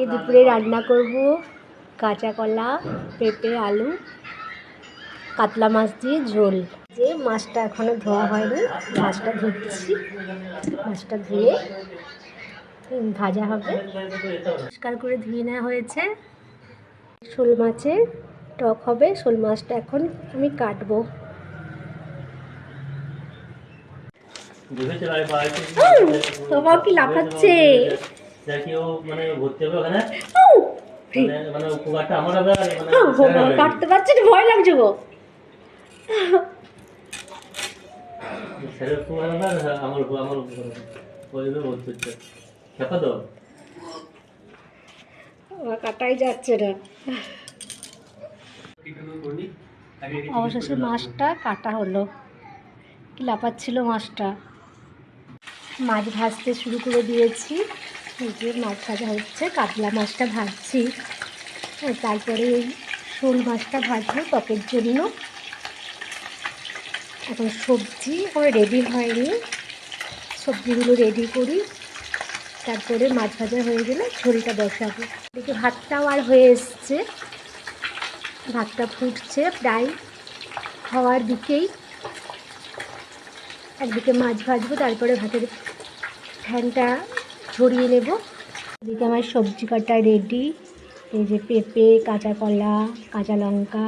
এই দুপুরে রান্না করব কাঁচা কলা, পেঁপে, আলু, কাতলা মাছ দিয়ে ঝোল। যে মাছটা এখনো ধোয়া হয়নি, মাছটা ধুচ্ছি। মাছটা ধুয়ে ভাজা হবে। পরিষ্কার করে ধুয়ে নেওয়া হয়েছে। শোল মাছের টক হবে। শোল মাছটা এখন আমি কাটবো। তোমার কি লাফাচ্ছে? কাটতে পারছি না, ভয় লাগছে গো। কাটাই যাচ্ছে না। অবশেষে মাছটা কাটা হলো। কি লাফাচ্ছিল মাছটা। মাছ ভাজতে শুরু করে দিয়েছি। এই যে মাছ ভাজা হচ্ছে, কাতলা মাছটা ভাজছি। তারপরে শোল মাছটা ভাজবো টকের জন্য। এখন সবজি এখন রেডি হয়নি, সবজিগুলো রেডি করি, তারপরে মাছ ভাজা হয়ে গেলে ঝোলটা বসাবো। এদিকে ভাতটাও আর হয়ে এসছে, ভাতটা ফুটছে প্রায় হওয়ার দিকেই। একদিকে মাছ ভাজবো, তারপরে ভাতের ফ্যানটা ঝরিয়ে নেব। এদিকে আমার সবজি কাটা রেডি। এই যে পেঁপে, কাঁচা কলা, কাঁচা লঙ্কা,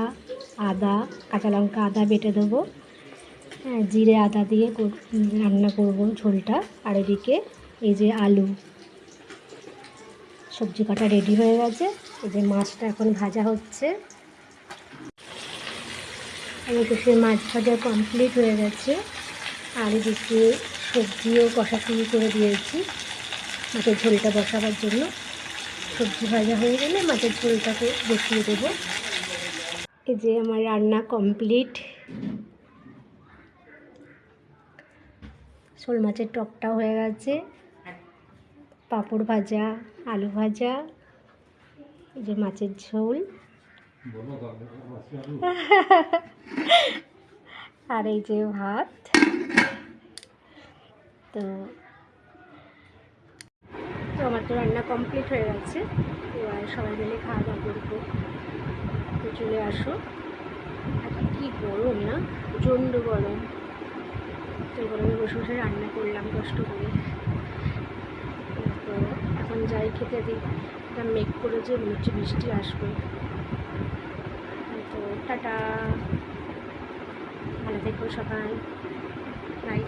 আদা, কাঁচা লঙ্কা আদা বেটে দেবো। হ্যাঁ, জিরে আদা দিয়ে রান্না করব ঝোলটা। আর এদিকে এই যে আলু, সবজি কাটা রেডি হয়ে গেছে। এই যে মাছটা এখন ভাজা হচ্ছে। এদিকে সে মাছ ভাজা কমপ্লিট হয়ে গেছে। আর এদিকে সবজিও কষাকুড়ি করে দিয়েছি মাছের ঝোলটা বসাবার জন্য। সবজি ভাজা হয়ে গেলে মাছের ঝোলটাকে বসিয়ে দেবো। এই যে আমার রান্না কমপ্লিট। শোল মাছের টকটাও হয়ে গেছে, পাঁপড় ভাজা, আলু ভাজা, এই যে মাছের ঝোল, আর এই যে ভাত। তো আমার তো রান্না কমপ্লিট হয়ে গেছে। এবার সবাই মিলে খাওয়া দাওয়া করবো। তো চলে আসো। আজকে কী গরম না, প্রচণ্ড গরম। তো গরমে বসে বসে রান্না করলাম কষ্ট করে। তো এখন যাই খেতে দিই। এটা মেঘ করেছে, মনে হচ্ছে বৃষ্টি আসবে। তো টাটা, ভালো থেকো সবাই, বাই।